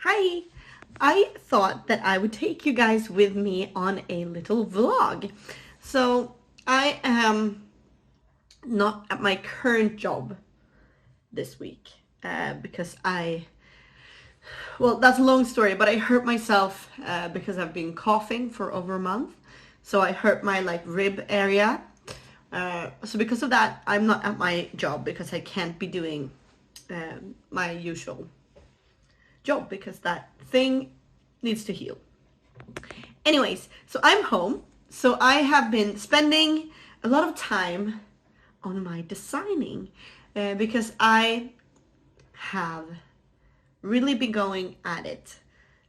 Hi! I thought that I would take you guys with me on a little vlog. So I am not at my current job this week because well, that's a long story, but I hurt myself because I've been coughing for over a month. So I hurt my rib area. So because of that, I'm not at my job because I can't be doing my usual job because that thing needs to heal. Anyways, so I'm home. So I have been spending a lot of time on my designing because I have really been going at it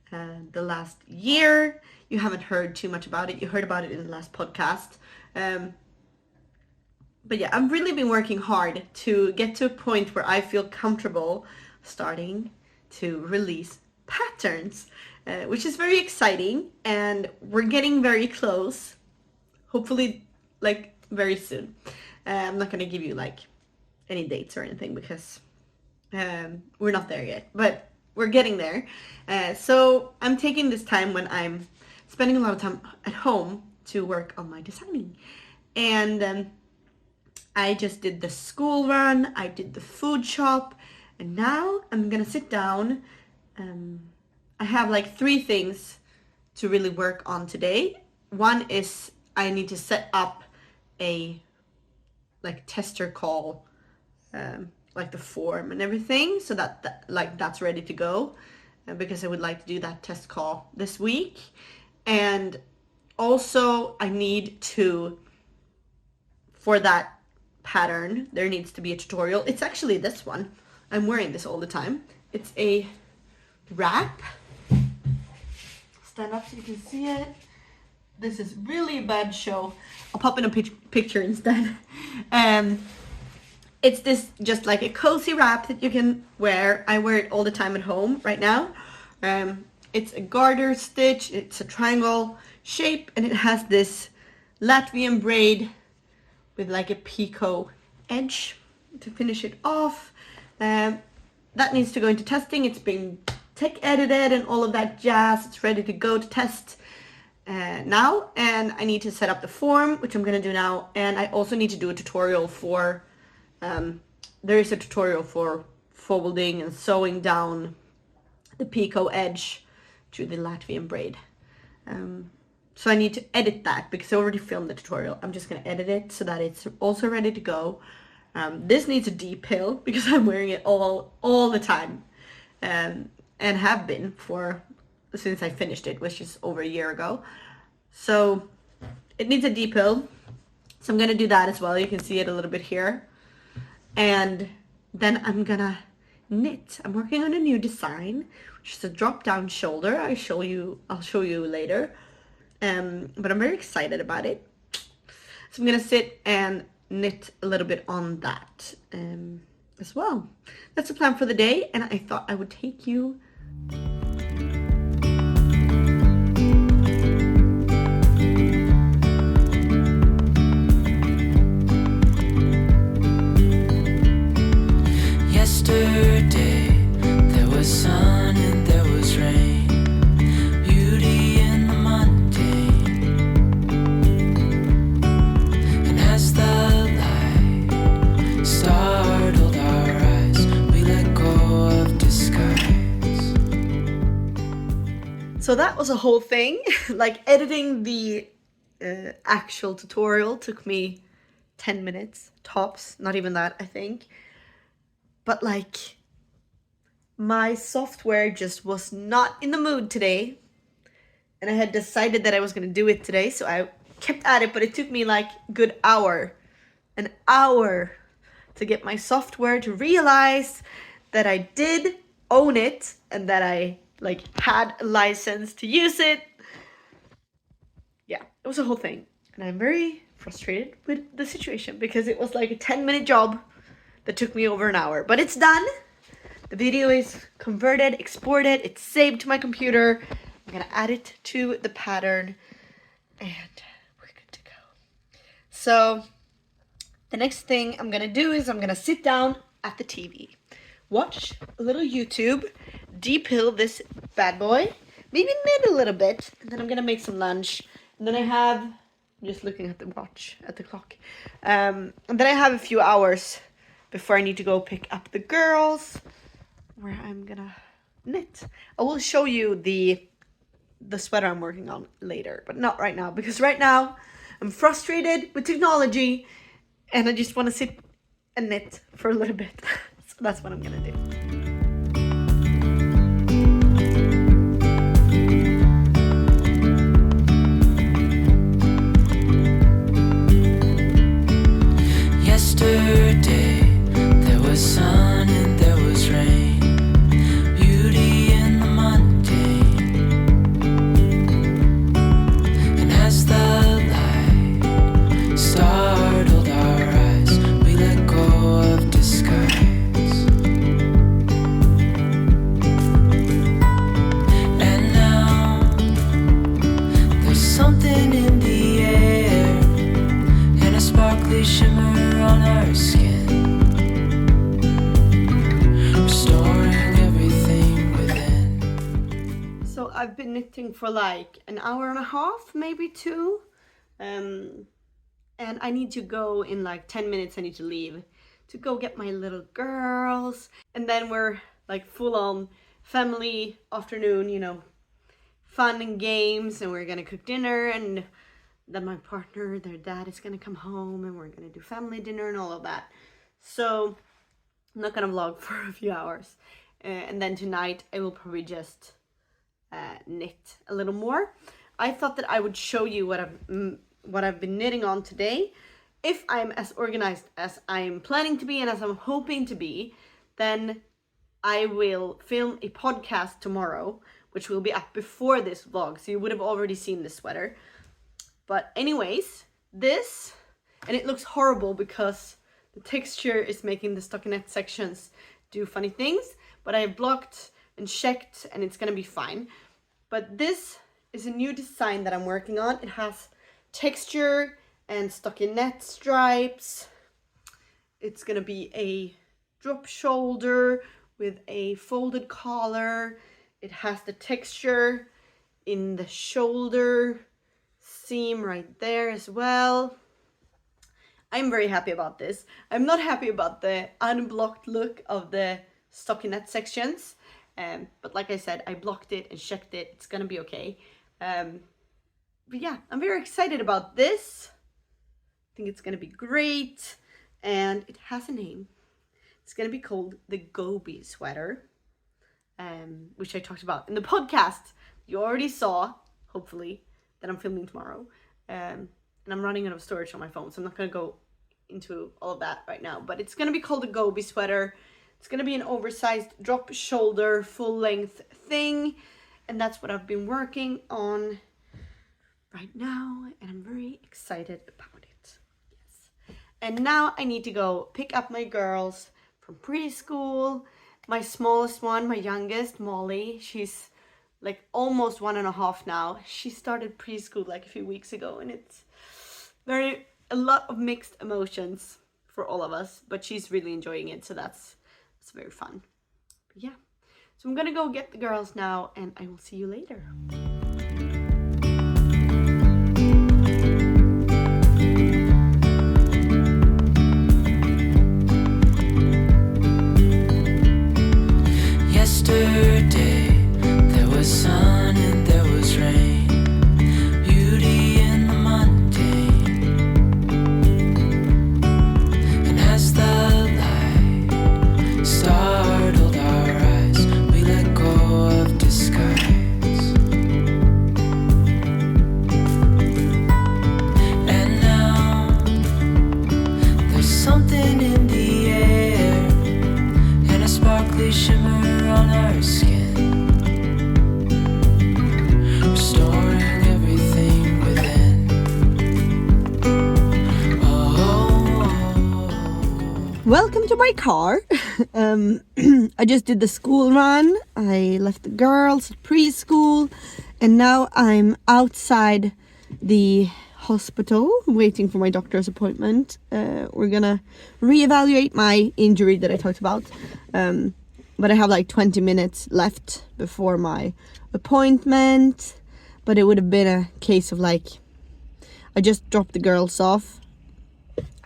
the last year. You haven't heard too much about it. You heard about it in the last podcast. But yeah, I've really been working hard to get to a point where I feel comfortable starting to release patterns, which is very exciting, and we're getting very close. Hopefully, very soon. I'm not gonna give you any dates or anything because we're not there yet, but we're getting there. So I'm taking this time when I'm spending a lot of time at home to work on my designing, and I just did the school run, I did the food shop, and now I'm gonna sit down. I have three things to really work on today. One is I need to set up a tester call, the form and everything, so that's ready to go, because I would like to do that test call this week. And also I need to, for that pattern, there needs to be a tutorial. It's actually this one. I'm wearing this all the time. It's a wrap. Stand up so you can see it. This is really a bad show. I'll pop in a picture instead. It's this just like a cozy wrap that you can wear. I wear it all the time at home right now. It's a garter stitch. It's a triangle shape, and it has this Latvian braid with a picot edge to finish it off. That needs to go into testing. It's been tech edited and all of that jazz. It's ready to go to test now, and I need to set up the form, which I'm gonna do now. And I also need to do a tutorial for, there is a tutorial for folding and sewing down the picot edge to the Latvian braid. So I need to edit that because I already filmed the tutorial. I'm just gonna edit it so that it's also ready to go. This needs a depill because I'm wearing it all the time, and have been since I finished it, which is over a year ago. So it needs a depill. So I'm gonna do that as well. You can see it a little bit here. And then I'm gonna knit. I'm working on a new design, which is a drop-down shoulder. I'll show you later. But I'm very excited about it. So I'm gonna sit and knit a little bit on that as well. That's the plan for the day, and I thought I would take you. Yesterday there was sun and there was rain, beauty in the mundane. And as the light startled our eyes, we let go of disguise. So that was a whole thing. Editing the actual tutorial took me 10 minutes tops, not even that, I think. But my software just was not in the mood today, and I had decided that I was gonna do it today, so I kept at it, but it took me an hour to get my software to realize that I did own it and that I had a license to use it. Yeah, it was a whole thing, and I'm very frustrated with the situation because it was a 10-minute job that took me over an hour, but it's done. The video is converted, exported, it's saved to my computer. I'm gonna add it to the pattern, and we're good to go. So the next thing I'm gonna do is I'm gonna sit down at the TV, watch a little YouTube, depill this bad boy. Maybe knit a little bit. And then I'm gonna make some lunch. And then I'm just looking at the watch, at the clock. And then I have a few hours before I need to go pick up the girls, where I'm gonna knit. I will show you the sweater I'm working on later, but not right now, because right now I'm frustrated with technology and I just want to sit and knit for a little bit. So that's what I'm gonna do. Yesterday there was sun and there was rain, beauty in the mundane. And as the light startled our eyes, we let go of disguise. And now there's something in the air and a sparkly shimmer on our skin, restoring everything within. So I've been knitting for like an hour and a half, maybe 2. And I need to go in like 10 minutes. I need to leave to go get my little girls. And then we're like full on family afternoon, you know, fun and games. And we're gonna cook dinner, and then my partner, their dad, is gonna come home and we're gonna do family dinner and all of that. So I'm not gonna vlog for a few hours. And then tonight I will probably just knit a little more. I thought that I would show you what I've been knitting on today. If I'm as organized as I'm planning to be and as I'm hoping to be, then I will film a podcast tomorrow, which will be up before this vlog, so you would have already seen this sweater. But anyways, this, and it looks horrible because the texture is making the stockinette sections do funny things, but I blocked and checked and it's gonna be fine. But this is a new design that I'm working on. It has texture and stockinette stripes. It's gonna be a drop shoulder with a folded collar. It has the texture in the shoulder seam right there as well. I'm very happy about this. I'm not happy about the unblocked look of the stockinette sections, but like I said, I blocked it and checked it. It's gonna be okay. But yeah, I'm very excited about this. I think it's gonna be great, and it has a name. It's gonna be called the Gobi sweater, which I talked about in the podcast. You already saw, hopefully, that I'm filming tomorrow, and I'm running out of storage on my phone, so I'm not gonna go into all of that right now, but it's gonna be called a Gobi sweater. It's gonna be an oversized drop shoulder full length thing, and that's what I've been working on right now, and I'm very excited about it. Yes. And now I need to go pick up my girls from preschool. My smallest one, my youngest, Molly, she's like almost 1.5 now. She started preschool like a few weeks ago, and it's a lot of mixed emotions for all of us, but she's really enjoying it, so that's very fun. But yeah, so I'm gonna go get the girls now, and I will see you later. Yesterday there was sun and there was rain, beauty in the mundane. And as the light startled our eyes, we let go of disguise. And now there's something in the air and a sparkly shimmer on our skin, restoring everything within. Welcome to my car. I just did the school run. I left the girls at preschool, and now I'm outside the hospital waiting for my doctor's appointment. We're gonna reevaluate my injury that I talked about. but I have like 20 minutes left before my appointment. But it would have been a case of like, I just dropped the girls off,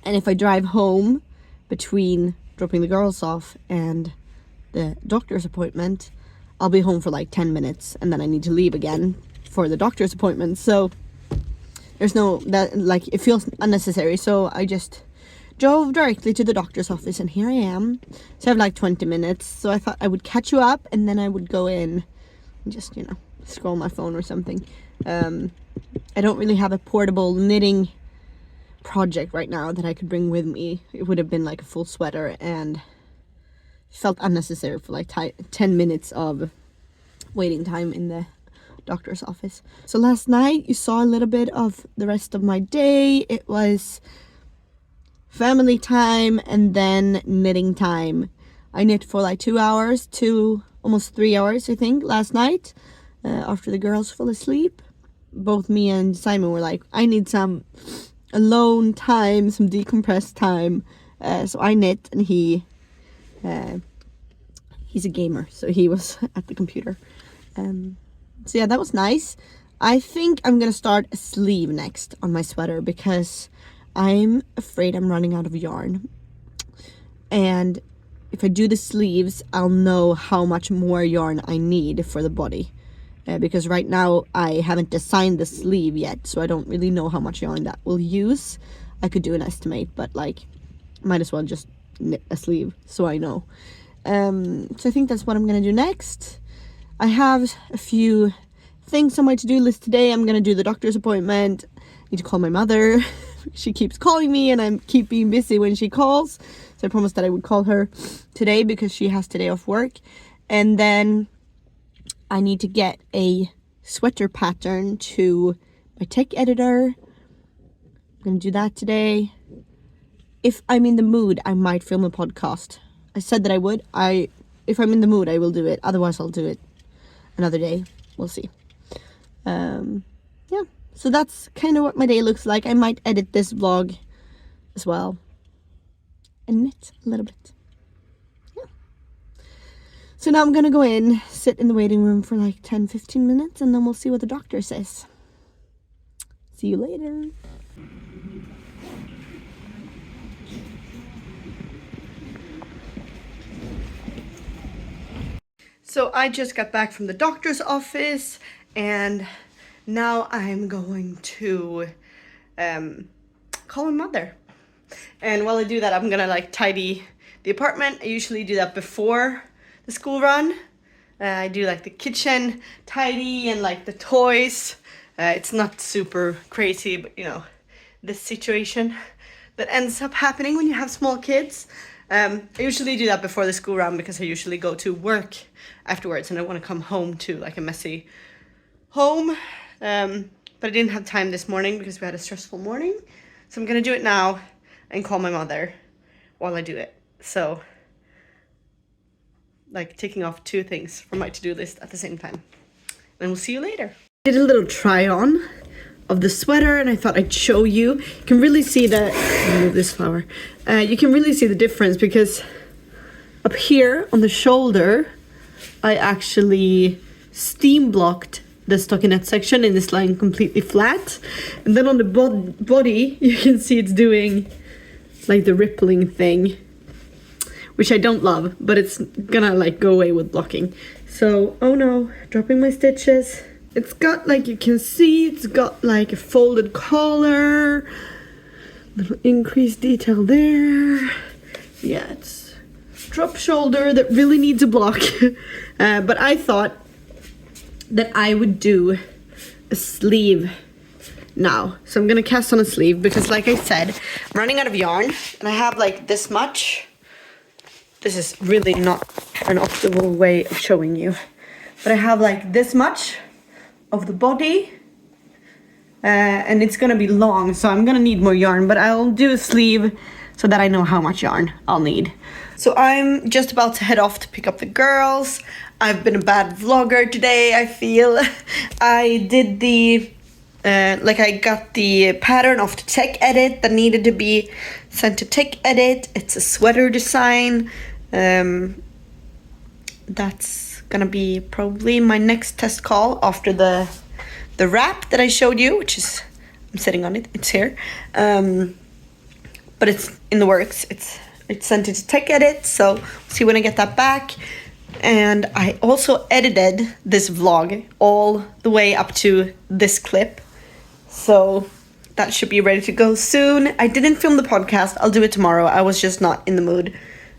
and if I drive home between dropping the girls off and the doctor's appointment, I'll be home for like 10 minutes, and then I need to leave again for the doctor's appointment. So there's no, that like, it feels unnecessary. So I just drove directly to the doctor's office, and here I am. So I have like 20 minutes. So I thought I would catch you up, and then I would go in and just, you know, scroll my phone or something. I don't really have a portable knitting project right now that I could bring with me. It would have been like a full sweater, and felt unnecessary for like 10 minutes of waiting time in the doctor's office. So last night you saw a little bit of the rest of my day. It was family time and then knitting time. I knit for like 2 hours, almost 3 hours I think, last night, after the girls fell asleep. Both me and Simon were like, I need some alone time, some decompressed time. So I knit, and he's a gamer, so he was at the computer. So yeah, that was nice. I think I'm gonna start a sleeve next on my sweater, because I'm afraid I'm running out of yarn. And if I do the sleeves, I'll know how much more yarn I need for the body. Because right now I haven't designed the sleeve yet, so I don't really know how much yarn that will use. I could do an estimate, but like, might as well just knit a sleeve so I know. So I think that's what I'm gonna do next. I have a few things on my to-do list today. I'm gonna do the doctor's appointment. I need to call my mother. She keeps calling me, and I keep being busy when she calls. So I promised that I would call her today, because she has today off work. And then I need to get a sweater pattern to my tech editor. I'm gonna do that today. If I'm in the mood, I might film a podcast. I said that I would. If I'm in the mood, I will do it. Otherwise, I'll do it another day. We'll see. Yeah. So that's kind of what my day looks like. I might edit this vlog as well and knit a little bit. Yeah. So now I'm gonna go in, sit in the waiting room for like 10-15 minutes, and then we'll see what the doctor says. See you later. So I just got back from the doctor's office, and now I'm going to call my mother. And while I do that, I'm gonna like tidy the apartment. I usually do that before the school run. I do like the kitchen tidy and like the toys. It's not super crazy, but you know, this situation that ends up happening when you have small kids. I usually do that before the school run, because I usually go to work afterwards, and I want to come home to like a messy home. But I didn't have time this morning because we had a stressful morning. So I'm gonna do it now and call my mother while I do it. So like taking off 2 things from my to-do list at the same time. And we'll see you later. I did a little try on of the sweater, and I thought I'd show you. You can really see the, move this flower. You can really see the difference, because up here on the shoulder, I actually steam blocked the stockinette section, and it's lying completely flat. And then on the body, you can see it's doing like the rippling thing, which I don't love, but it's gonna like go away with blocking. So, oh no, dropping my stitches. It's got, like you can see, it's got like a folded collar, little increased detail there. Yeah, it's drop shoulder that really needs a block. But I thought that I would do a sleeve now. So I'm gonna cast on a sleeve, because like I said, I'm running out of yarn, and I have like this much. This is really not an optimal way of showing you, but I have like this much of the body, and it's gonna be long, so I'm gonna need more yarn, but I'll do a sleeve so that I know how much yarn I'll need. So I'm just about to head off to pick up the girls. I've been a bad vlogger today, I feel. I did the I got the pattern off the tech edit that needed to be sent to tech edit. It's a sweater design. that's gonna be probably my next test call after the wrap that I showed you, which is, I'm sitting on it, it's here. But it's in the works. It's sent it to tech edit, so we'll see when I get that back. And I also edited this vlog all the way up to this clip, so that should be ready to go soon. I didn't film the podcast. I'll do it tomorrow. I was just not in the mood.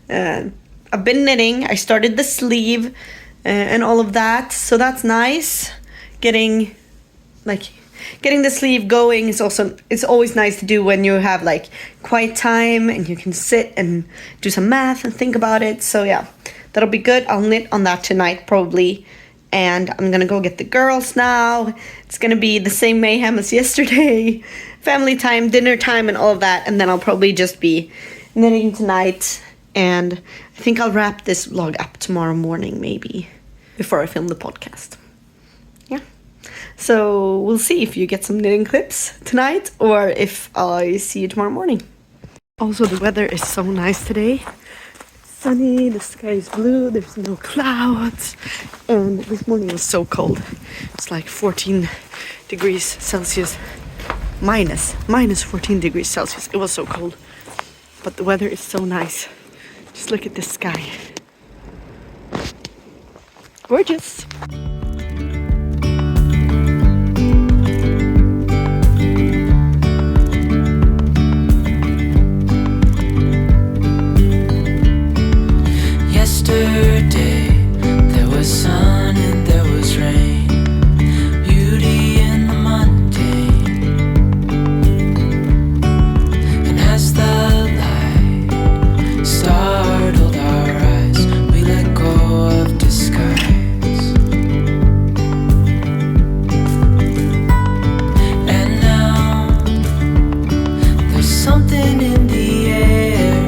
I've been knitting. I started the sleeve and all of that, so that's nice. Getting the sleeve going is also, it's always nice to do when you have like quiet time and you can sit and do some math and think about it. So yeah, that'll be good. I'll knit on that tonight probably, and I'm gonna go get the girls now. It's gonna be the same mayhem as yesterday. Family time, dinner time, and all of that, and then I'll probably just be knitting tonight, and I think I'll wrap this vlog up tomorrow morning maybe, before I film the podcast. Yeah, so we'll see if you get some knitting clips tonight, or if I see you tomorrow morning. Also, the weather is so nice today. Sunny, the sky is blue, there's no clouds, and this morning was so cold. It's like 14 degrees Celsius, minus 14 degrees Celsius. It was so cold, but the weather is so nice. Just look at the sky. Gorgeous. Yesterday there was sun and there was rain, beauty in the mundane. And as the light startled our eyes, we let go of disguise. And now there's something in the air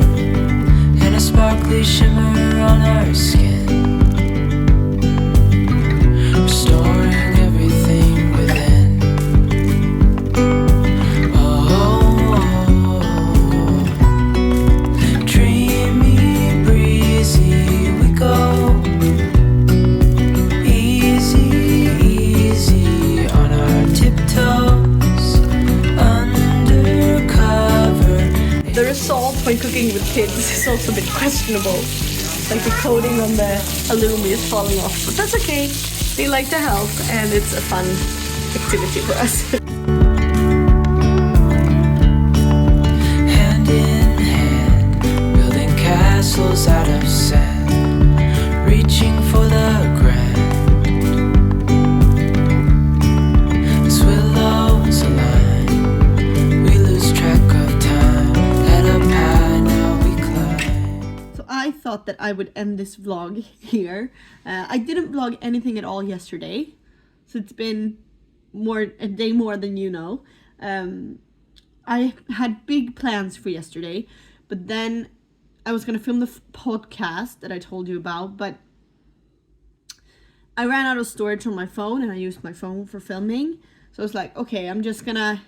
and a sparkly shimmer on our skin, restoring everything within. Oh, dreamy, breezy, we go. Easy, easy on our tiptoes, undercover. The result when cooking with kids is also a bit questionable. Like the coating on the alumi is falling off, but that's okay. They like to help, and it's a fun activity for us. Hand in hand, building castles out of sand, reaching for the grand. As willows align, we lose track of time. Head up high, now we climb. So I thought that I would end this vlog here. I didn't vlog anything at all yesterday, so it's been a day more than you know. I had big plans for yesterday, but then I was gonna film the podcast that I told you about, but I ran out of storage on my phone and I used my phone for filming. So I was like, okay, I'm just gonna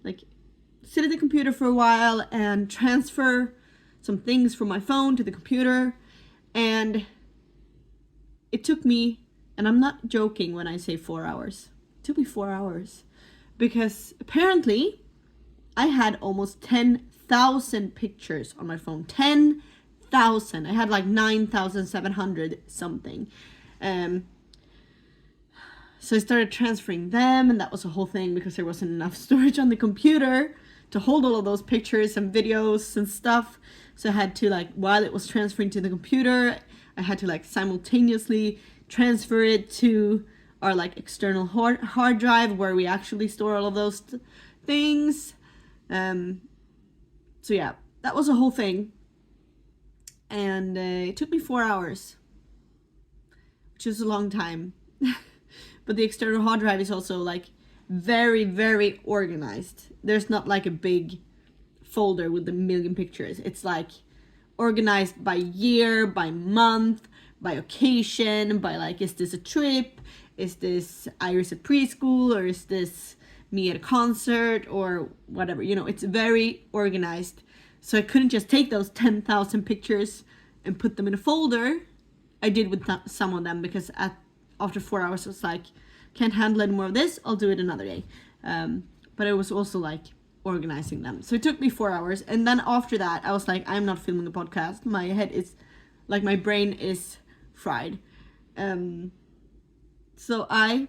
like sit at the computer for a while and transfer some things from my phone to the computer. And it took me, and I'm not joking when I say 4 hours, it took me 4 hours, because apparently I had almost 10,000 pictures on my phone. 10,000. I had like 9,700 something. So I started transferring them, and that was a whole thing because there wasn't enough storage on the computer to hold all of those pictures and videos and stuff. So I had to, like, while it was transferring to the computer, I had to like simultaneously transfer it to our like external hard drive where we actually store all of those things. So yeah, that was a whole thing, and it took me 4 hours, which is a long time. But the external hard drive is also like very, very organized. There's not like a big folder with a million pictures. It's like organized by year, by month, by occasion, by like, is this a trip? Is this Iris at preschool? Or is this me at a concert? Or whatever, you know, it's very organized. So I couldn't just take those 10,000 pictures and put them in a folder I did with some of them, because after 4 hours I was like, can't handle any more of this, I'll do it another day. But it was also like organizing them. So it took me 4 hours, and then after that I was like, I'm not filming a podcast. My head is like, my brain is fried. So I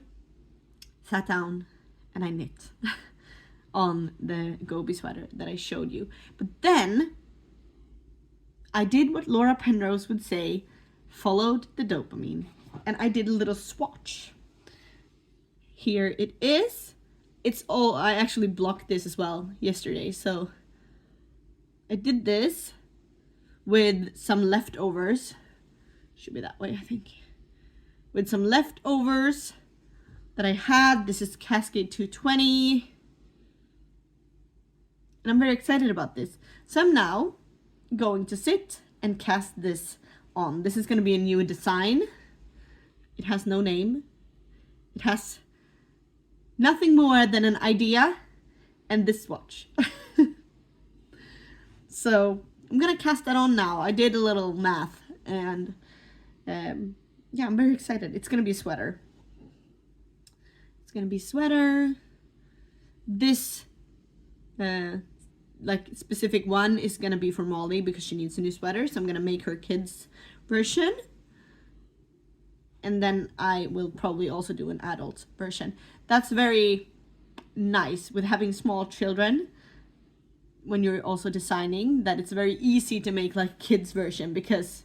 sat down and I knit on the Gobi sweater that I showed you. But then I did what Laura Penrose would say, followed the dopamine, and I did a little swatch. Here it is. It's all, I actually blocked this as well yesterday. So I did this with some leftovers. Should be that way, I think. With some leftovers that I had. This is Cascade 220. And I'm very excited about this. So I'm now going to sit and cast this on. This is going to be a new design. It has no name. It has nothing more than an idea and this swatch. So I'm going to cast that on now. I did a little math, and yeah, I'm very excited. It's going to be a sweater. It's going to be a sweater. This like specific one is going to be for Molly because she needs a new sweater. So I'm going to make her kids version. And then I will probably also do an adult version. That's very nice with having small children. When you're also designing, that it's very easy to make like kids version, because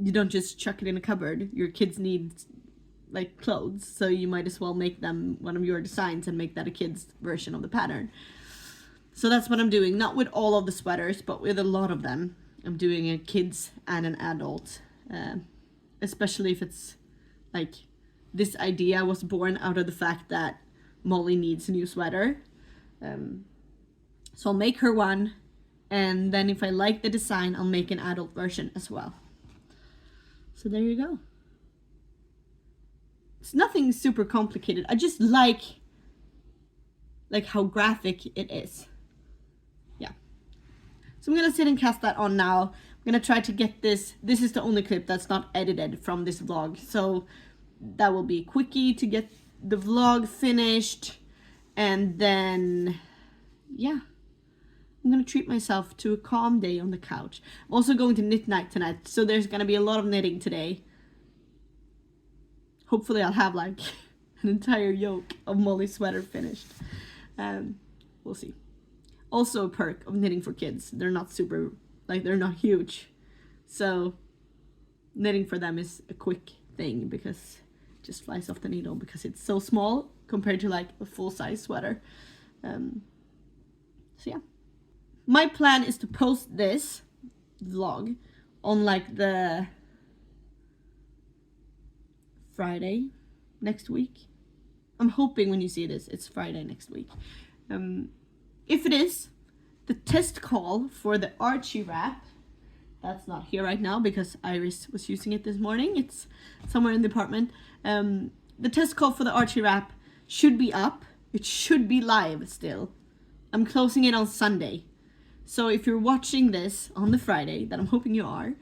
you don't just chuck it in a cupboard. Your kids need like clothes, so you might as well make them one of your designs and make that a kid's version of the pattern. So that's what I'm doing, not with all of the sweaters, but with a lot of them. I'm doing a kids and an adult, especially if it's like, this idea was born out of the fact that Molly needs a new sweater. So I'll make her one, and then if I like the design, I'll make an adult version as well. So there you go. It's nothing super complicated. I just like how graphic it is. Yeah. So I'm gonna sit and cast that on now. I'm gonna try to get this. This is the only clip that's not edited from this vlog, so that will be a quickie to get the vlog finished, and then yeah, I'm gonna treat myself to a calm day on the couch. I'm also going to knit night tonight, so there's gonna be a lot of knitting today. Hopefully I'll have like an entire yoke of Molly's sweater finished. We'll see. Also a perk of knitting for kids. They're not super, like, they're not huge. So knitting for them is a quick thing, because it just flies off the needle because it's so small compared to like a full-size sweater. So yeah. My plan is to post this vlog on like the Friday next week. I'm hoping when you see this, it's Friday next week. If it is, the test call for the Archie wrap, that's not here right now because Iris was using it this morning. It's somewhere in the apartment. The test call for the Archie wrap should be up. It should be live still. I'm closing it on Sunday. So if you're watching this on the Friday, that I'm hoping you are,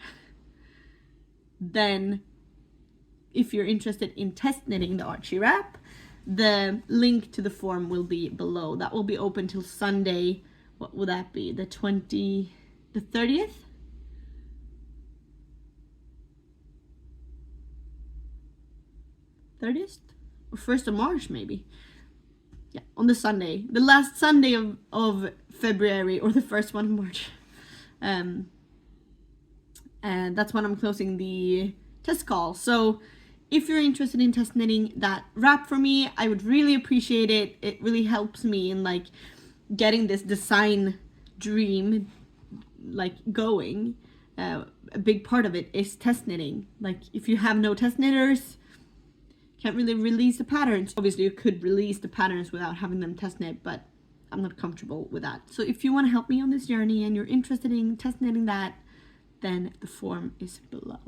then if you're interested in test knitting the Archie wrap, the link to the form will be below. That will be open till Sunday. What will that be? The 30th? 30th? Or 1st of March, maybe. Yeah, on the Sunday. The last Sunday of February, or the first one of March. And that's when I'm closing the test call. So if you're interested in test knitting that wrap for me, I would really appreciate it. It really helps me in like getting this design dream like going. A big part of it is test knitting. Like if you have no test knitters, can't really release the patterns. Obviously you could release the patterns without having them test knit, but I'm not comfortable with that. So if you want to help me on this journey and you're interested in test knitting that, then the form is below.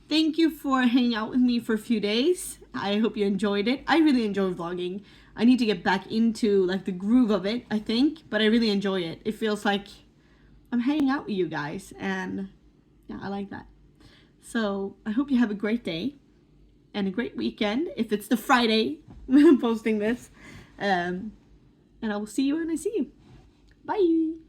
Thank you for hanging out with me for a few days. I hope you enjoyed it. I really enjoy vlogging. I need to get back into like the groove of it, I think, but I really enjoy it. It feels like I'm hanging out with you guys, and yeah, I like that. So I hope you have a great day and a great weekend if it's the Friday when I'm posting this. And I will see you when I see you. Bye.